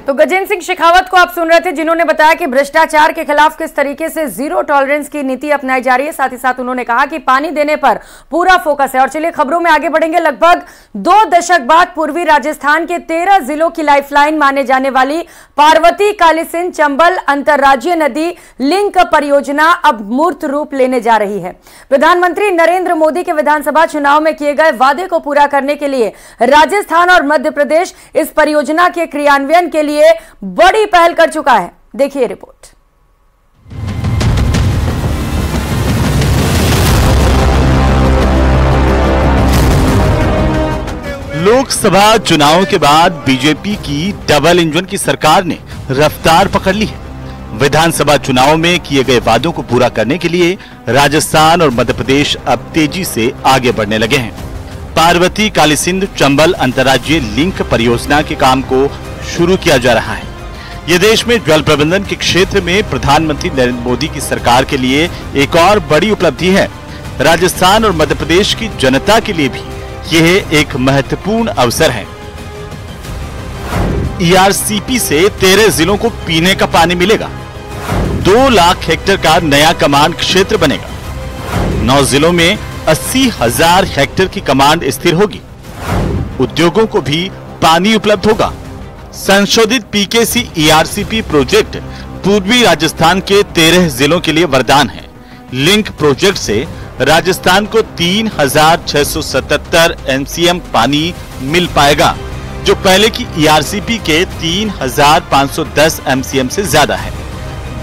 तो गजेंद्र सिंह शेखावत को आप सुन रहे थे, जिन्होंने बताया कि भ्रष्टाचार के खिलाफ किस तरीके से जीरो टॉलरेंस की नीति अपनाई जा रही है। साथ ही साथ उन्होंने कहा कि पानी देने पर पूरा फोकस है। और चलिए खबरों में आगे बढ़ेंगे। लगभग 2 दशक बाद पूर्वी राजस्थान के 13 जिलों की लाइफलाइन माने जाने वाली पार्वती कालीसिंध चंबल अंतर्राज्यीय नदी लिंक परियोजना अब मूर्त रूप लेने जा रही है। प्रधानमंत्री नरेंद्र मोदी के विधानसभा चुनाव में किए गए वादे को पूरा करने के लिए राजस्थान और मध्य प्रदेश इस परियोजना के क्रियान्वयन के लिए बड़ी पहल कर चुका है। देखिए रिपोर्ट। लोकसभा चुनाव के बाद बीजेपी की डबल इंजन की सरकार ने रफ्तार पकड़ ली है। विधानसभा चुनाव में किए गए वादों को पूरा करने के लिए राजस्थान और मध्य प्रदेश अब तेजी से आगे बढ़ने लगे हैं। पार्वती कालीसिंध चंबल अंतर्राज्यीय लिंक परियोजना के काम को शुरू किया जा रहा है। यह देश में जल प्रबंधन के क्षेत्र में प्रधानमंत्री नरेंद्र मोदी की सरकार के लिए एक और बड़ी उपलब्धि है। राजस्थान और मध्य प्रदेश की जनता के लिए भी यह एक महत्वपूर्ण अवसर है। ईआरसीपी से 13 जिलों को पीने का पानी मिलेगा। 2 लाख हेक्टेयर का नया कमांड क्षेत्र बनेगा। 9 जिलों में 80,000 हेक्टेयर की कमांड स्थिर होगी। उद्योगों को भी पानी उपलब्ध होगा। संशोधित पीकेसी ईआरसीपी प्रोजेक्ट पूर्वी राजस्थान के 13 जिलों के लिए वरदान है। लिंक प्रोजेक्ट से राजस्थान को 3,677 एमसीएम पानी मिल पाएगा, जो पहले की ईआरसीपी के 3,510 एमसीएम से ज्यादा है।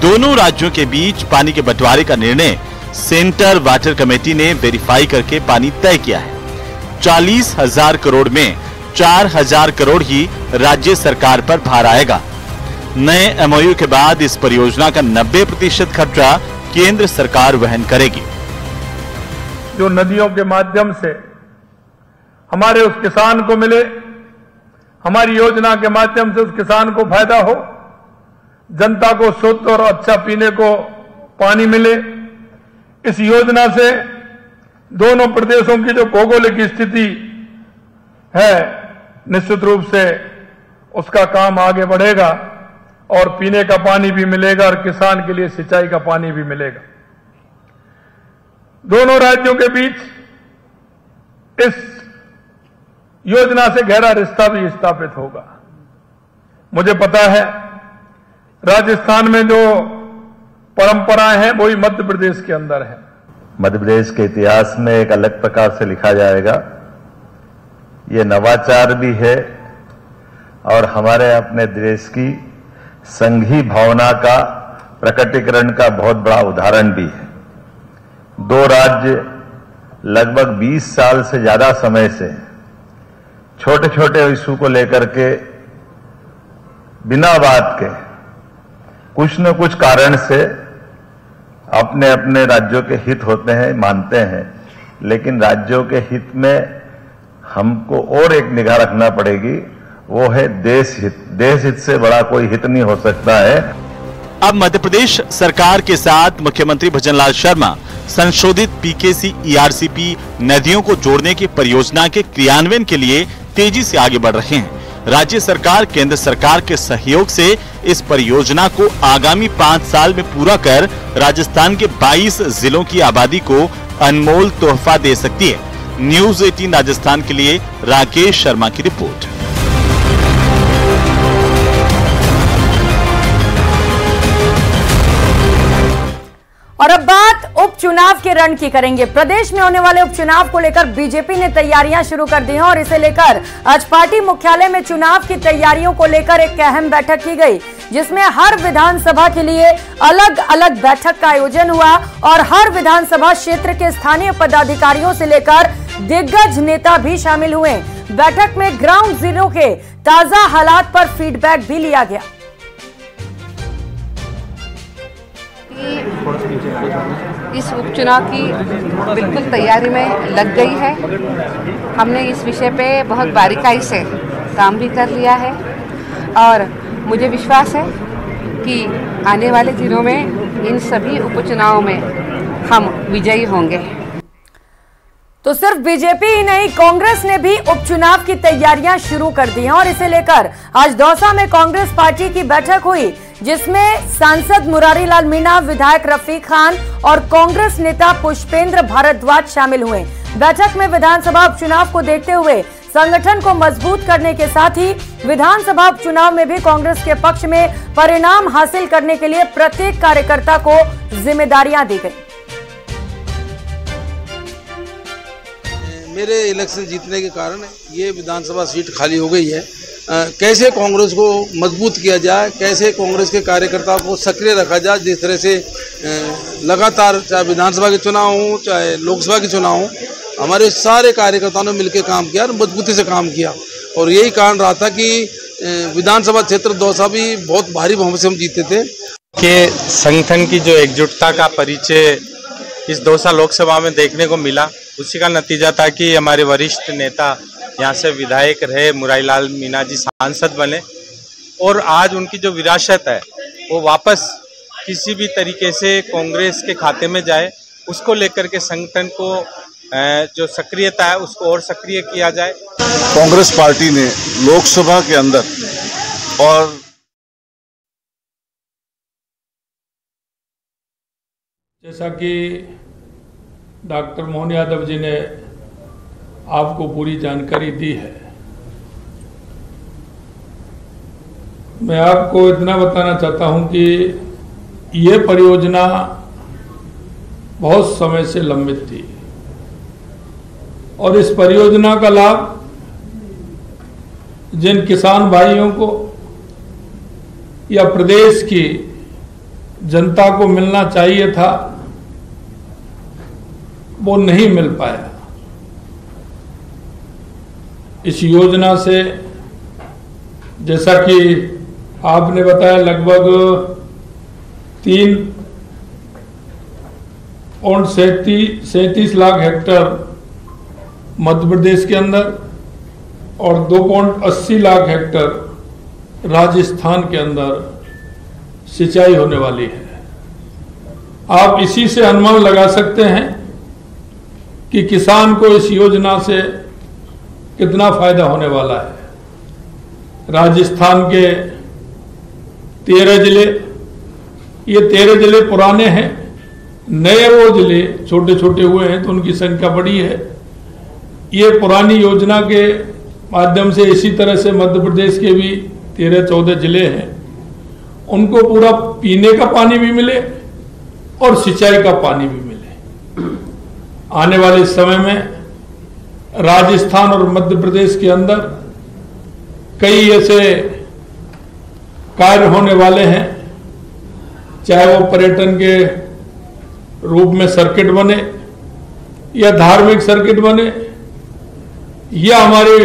दोनों राज्यों के बीच पानी के बंटवारे का निर्णय सेंटर वाटर कमेटी ने वेरीफाई करके पानी तय किया है। 40,000 करोड़ में 4,000 करोड़ ही राज्य सरकार पर भार आएगा। नए एमओयू के बाद इस परियोजना का 90% खर्चा केंद्र सरकार वहन करेगी। जो नदियों के माध्यम से हमारे उस किसान को मिले, हमारी योजना के माध्यम से उस किसान को फायदा हो, जनता को शुद्ध और अच्छा पीने को पानी मिले। इस योजना से दोनों प्रदेशों की जो भौगोलिक स्थिति है, निश्चित रूप से उसका काम आगे बढ़ेगा और पीने का पानी भी मिलेगा और किसान के लिए सिंचाई का पानी भी मिलेगा। दोनों राज्यों के बीच इस योजना से गहरा रिश्ता भी स्थापित होगा। मुझे पता है राजस्थान में जो परंपराएं हैं वही मध्य प्रदेश के अंदर है। मध्य प्रदेश के इतिहास में एक अलग प्रकार से लिखा जाएगा। ये नवाचार भी है और हमारे अपने देश की संघीय भावना का प्रकटीकरण का बहुत बड़ा उदाहरण भी है। 2 राज्य लगभग 20 साल से ज्यादा समय से छोटे छोटे इशू को लेकर के बिना बात के कुछ न कुछ कारण से अपने अपने राज्यों के हित होते हैं, मानते हैं, लेकिन राज्यों के हित में हमको और एक निगाह रखना पड़ेगी, वो है देश हित। देश हित से बड़ा कोई हित नहीं हो सकता है। अब मध्य प्रदेश सरकार के साथ मुख्यमंत्री भजनलाल शर्मा संशोधित पीकेसी ईआरसीपी नदियों को जोड़ने की परियोजना के क्रियान्वयन के लिए तेजी से आगे बढ़ रहे हैं। राज्य सरकार केंद्र सरकार के सहयोग से इस परियोजना को आगामी 5 साल में पूरा कर राजस्थान के 22 जिलों की आबादी को अनमोल तोहफा दे सकती है। न्यूज़ 18 राजस्थान के लिए राकेश शर्मा की रिपोर्ट। और अब बात उपचुनाव के रण की करेंगे। प्रदेश में होने वाले उपचुनाव को लेकर बीजेपी ने तैयारियां शुरू कर दी हैं और इसे लेकर आज पार्टी मुख्यालय में चुनाव की तैयारियों को लेकर एक अहम बैठक की गई, जिसमें हर विधानसभा के लिए अलग अलग बैठक का आयोजन हुआ और हर विधानसभा क्षेत्र के स्थानीय पदाधिकारियों से लेकर दिग्गज नेता भी शामिल हुए। बैठक में ग्राउंड जीरो के ताजा हालात पर फीडबैक भी लिया गया। इस उपचुनाव की बिल्कुल तैयारी में लग गई है। हमने इस विषय पे बहुत बारीकाई से काम भी कर लिया है और मुझे विश्वास है कि आने वाले दिनों में इन सभी उपचुनावों में हम विजयी होंगे। तो सिर्फ बीजेपी ही नहीं, कांग्रेस ने भी उपचुनाव की तैयारियां शुरू कर दी हैं और इसे लेकर आज दौसा में कांग्रेस पार्टी की बैठक हुई, जिसमें सांसद मुरारी लाल मीणा, विधायक रफीक खान और कांग्रेस नेता पुष्पेंद्र भारद्वाज शामिल हुए। बैठक में विधानसभा उपचुनाव को देखते हुए संगठन को मजबूत करने के साथ ही विधानसभा उपचुनाव में भी कांग्रेस के पक्ष में परिणाम हासिल करने के लिए प्रत्येक कार्यकर्ता को जिम्मेदारियां दी गई। मेरे इलेक्शन जीतने के कारण ये विधानसभा सीट खाली हो गई है। कैसे कांग्रेस को मजबूत किया जाए, कैसे कांग्रेस के कार्यकर्ताओं को सक्रिय रखा जाए, जिस तरह से लगातार चाहे विधानसभा के चुनाव हो चाहे लोकसभा के चुनाव हो, हमारे सारे कार्यकर्ताओं ने मिलकर काम किया और मजबूती से काम किया। और यही कारण रहा था कि विधानसभा क्षेत्र दौसा भी बहुत भारी बहुमत से हम जीते थे। कि संगठन की जो एकजुटता का परिचय इस दौसा लोकसभा में देखने को मिला, उसी का नतीजा था कि हमारे वरिष्ठ नेता यहाँ से विधायक रहे, मुरारी लाल मीणा जी सांसद बने और आज उनकी जो विरासत है वो वापस किसी भी तरीके से कांग्रेस के खाते में जाए, उसको लेकर के संगठन को जो सक्रियता है उसको और सक्रिय किया जाए। कांग्रेस पार्टी ने लोकसभा के अंदर और जैसा कि डॉक्टर मोहन यादव जी ने आपको पूरी जानकारी दी है, मैं आपको इतना बताना चाहता हूं कि ये परियोजना बहुत समय से लंबित थी और इस परियोजना का लाभ जिन किसान भाइयों को या प्रदेश की जनता को मिलना चाहिए था वो नहीं मिल पाया। इस योजना से जैसा कि आपने बताया लगभग 3.37 लाख हेक्टेयर मध्य प्रदेश के अंदर और 2.80 लाख हेक्टेयर राजस्थान के अंदर सिंचाई होने वाली है। आप इसी से अनुमान लगा सकते हैं कि किसान को इस योजना से कितना फायदा होने वाला है। राजस्थान के 13 जिले, ये 13 जिले पुराने हैं, नए वो जिले छोटे छोटे हुए हैं तो उनकी संख्या बड़ी है। ये पुरानी योजना के माध्यम से इसी तरह से मध्य प्रदेश के भी 13-14 जिले हैं, उनको पूरा पीने का पानी भी मिले और सिंचाई का पानी भी मिले। आने वाले समय में राजस्थान और मध्य प्रदेश के अंदर कई ऐसे कार्य होने वाले हैं, चाहे वो पर्यटन के रूप में सर्किट बने या धार्मिक सर्किट बने, या हमारे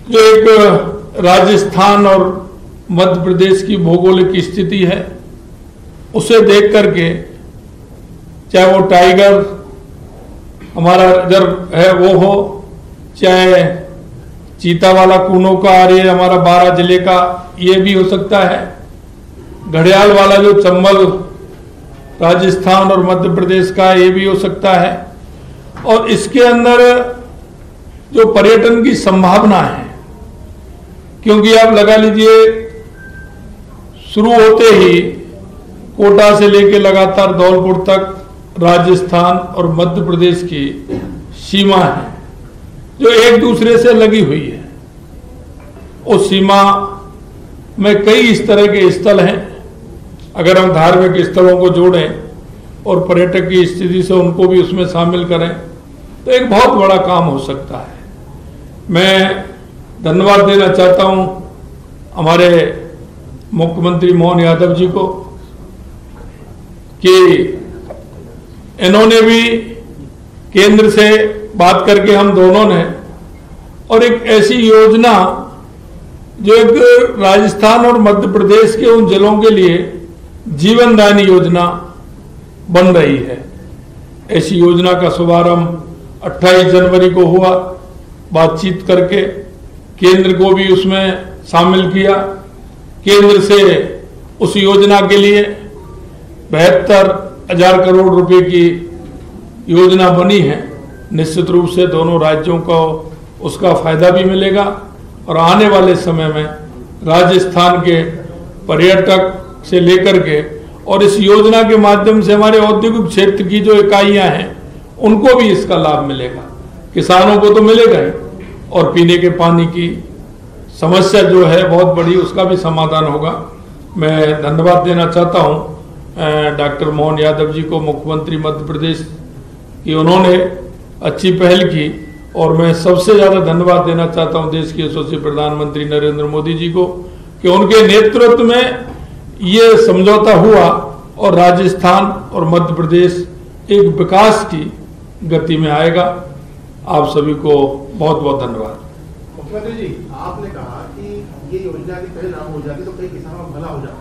जो एक राजस्थान और मध्य प्रदेश की भौगोलिक स्थिति है उसे देख करके, चाहे वो टाइगर हमारा रिजर्व है वो हो, चाहे चीता वाला कूनों का एरिया हमारा 12 जिले का ये भी हो सकता है, घड़ियाल वाला जो चंबल राजस्थान और मध्य प्रदेश का ये भी हो सकता है। और इसके अंदर जो पर्यटन की संभावना है, क्योंकि आप लगा लीजिए शुरू होते ही कोटा से लेकर लगातार धौलपुर तक राजस्थान और मध्य प्रदेश की सीमा है जो एक दूसरे से लगी हुई है। उस सीमा में कई इस तरह के स्थल हैं, अगर हम धार्मिक स्थलों को जोड़ें और पर्यटक की स्थिति से उनको भी उसमें शामिल करें तो एक बहुत बड़ा काम हो सकता है। मैं धन्यवाद देना चाहता हूं हमारे मुख्यमंत्री मोहन यादव जी को कि इन्होंने भी केंद्र से बात करके हम दोनों ने और एक ऐसी योजना जो एक राजस्थान और मध्य प्रदेश के उन जिलों के लिए जीवनदायी योजना बन रही है। ऐसी योजना का शुभारंभ 28 जनवरी को हुआ, बातचीत करके केंद्र को भी उसमें शामिल किया। केंद्र से उस योजना के लिए 72,000 करोड़ रुपए की योजना बनी है निश्चित रूप से दोनों राज्यों को उसका फायदा भी मिलेगा और आने वाले समय में राजस्थान के पर्यटक से लेकर के और इस योजना के माध्यम से हमारे औद्योगिक क्षेत्र की जो इकाइयां हैं उनको भी इसका लाभ मिलेगा। किसानों को तो मिलेगा ही, और पीने के पानी की समस्या जो है बहुत बड़ी, उसका भी समाधान होगा। मैं धन्यवाद देना चाहता हूं डॉक्टर मोहन यादव जी को, मुख्यमंत्री मध्य प्रदेश की, उन्होंने अच्छी पहल की। और मैं सबसे ज़्यादा धन्यवाद देना चाहता हूं देश के यशस्वी प्रधानमंत्री नरेंद्र मोदी जी को कि उनके नेतृत्व में ये समझौता हुआ और राजस्थान और मध्य प्रदेश एक विकास की गति में आएगा। आप सभी को बहुत बहुत धन्यवाद। मुख्यमंत्री जी, आपने कहा कि ये योजना की पहले लागू हो जाती तो कई किसानों का भला हो जाता।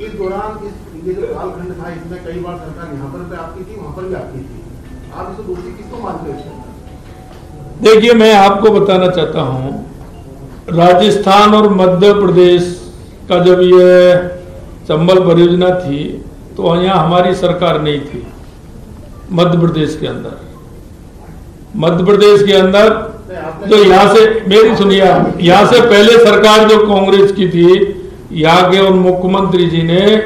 इस दौरान ये जो कालखंड था, इसमें कई बार सरकार यहाँ पर आपकी थी, वहां पर भी आपकी थी। आप इसको दोषी किसको मानते हो? देखिए, मैं आपको बताना चाहता हूं, राजस्थान और मध्य प्रदेश का जब ये चंबल परियोजना थी तो यहाँ हमारी सरकार नहीं थी। मध्य प्रदेश के अंदर जो यहाँ से, मेरी सुनिए, यहाँ से पहले सरकार जो कांग्रेस की थी, यहाँ के उन मुख्यमंत्री जी ने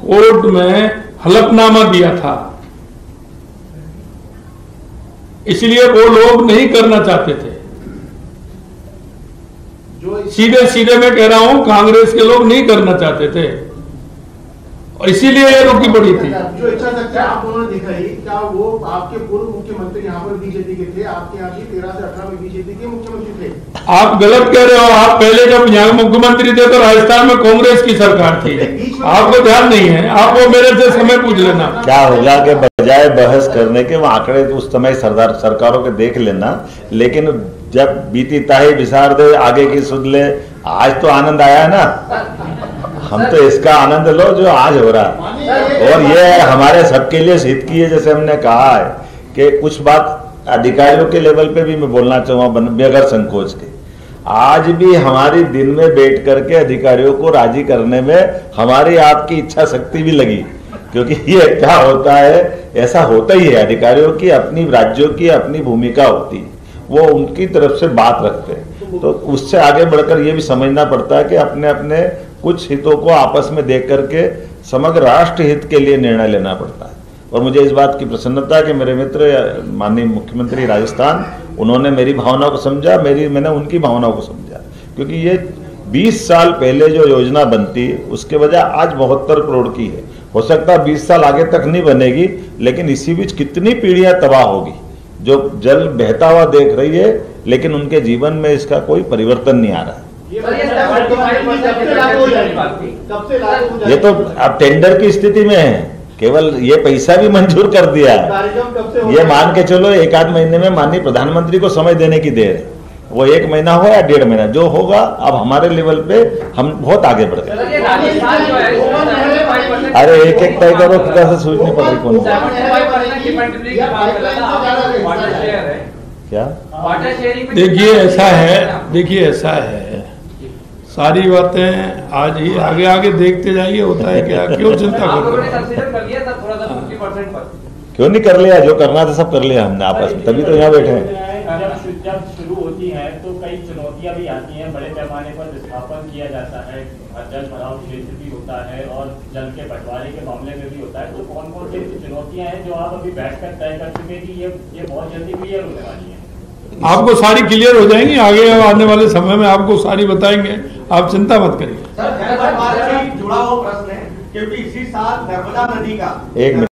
कोर्ट में हलफनामा दिया था, इसलिए वो लोग नहीं करना चाहते थे। सीधे सीधे मैं कह रहा हूं, कांग्रेस के लोग नहीं करना चाहते थे और इसीलिए ये रुकी पड़ी थी। जो इच्छा शक्ति आप उन्होंने दिखाई, क्या वो आपके पूर्व मुख्यमंत्री यहाँ पर बीजेपी के थे? आपके यहाँ भी 13 से 18 में बीजेपी के मुख्यमंत्री थे। आप गलत कह रहे हो। आप पहले जब यहाँ मुख्यमंत्री थे तो राजस्थान में कांग्रेस की सरकार थी, आपको ध्यान नहीं है। आप वो मेरे से समय पूछ लेना। क्या होगा कि बजाय बहस करने के वो आंकड़े उस समय सरकारों के देख लेना, लेकिन जब बीती ताही विसार दे आगे की सुध ले। आज तो आनंद आया है ना, हम तो इसका आनंद लो जो आज हो रहा है। और ये हमारे सबके लिए हित की है। जैसे हमने कहा है कि कुछ बात अधिकारियों के लेवल पे भी मैं बोलना चाहूँगा बगैर संकोच के। आज भी हमारी दिन में बैठ करके अधिकारियों को राजी करने में हमारी आपकी इच्छा शक्ति भी लगी, क्योंकि ये क्या होता है, ऐसा होता ही है। अधिकारियों की अपनी, राज्यों की अपनी भूमिका होती है, वो उनकी तरफ से बात रखते हैं। तो उससे आगे बढ़कर ये भी समझना पड़ता है कि अपने अपने कुछ हितों को आपस में देख करके समग्र राष्ट्र हित के लिए निर्णय लेना पड़ता है। और मुझे इस बात की प्रसन्नता है कि मेरे मित्र माननीय मुख्यमंत्री राजस्थान, उन्होंने मेरी भावना को समझा, मैंने उनकी भावनाओं को समझा। क्योंकि ये 20 साल पहले जो योजना बनती उसके बजाय आज 72 करोड़ की है। हो सकता है 20 साल आगे तक नहीं बनेगी, लेकिन इसी बीच कितनी पीढ़ियां तबाह होगी जो जल बहता हुआ देख रही है, लेकिन उनके जीवन में इसका कोई परिवर्तन नहीं आ रहा है। ये तो अब टेंडर की स्थिति में है, केवल ये पैसा भी मंजूर कर दिया है। ये मान के चलो 1 आध महीने में माननीय प्रधानमंत्री को समय देने की देर है। वो 1 महीना हो या 1.5 महीना जो होगा, अब हमारे लेवल पे हम बहुत आगे बढ़ गए। अरे एक एक तय करो, कैसे सोचनी पड़ रही कौन क्या? देखिए ऐसा है, सारी बातें आज ही आगे आगे देखते जाइए, होता है क्या, क्यों चिंता कर रहे हैं? क्यों नहीं कर लिया? जो करना था सब कर लिया हमने आपस में, तभी तो यहाँ बैठे हैं। जब शुरू होती है तो कई चुनौतियां भी आती हैं, बड़े पैमाने पर विस्थापन किया जाता है, जल भराव क्षेत्र भी होता है और जल के बंटवारे के मामले में भी होता है। तो कौन कौन सी चुनौतियां हैं जो आप अभी बैठकर तय कर चुके कि ये बहुत जल्दी क्लियर होने वाली है? आपको सारी क्लियर हो जाएंगी, आगे आने वाले समय में आपको सारी बताएंगे, आप चिंता मत करिए। जुड़ा हुआ प्रश्न है, क्योंकि इसी साल नर्मदा नदी का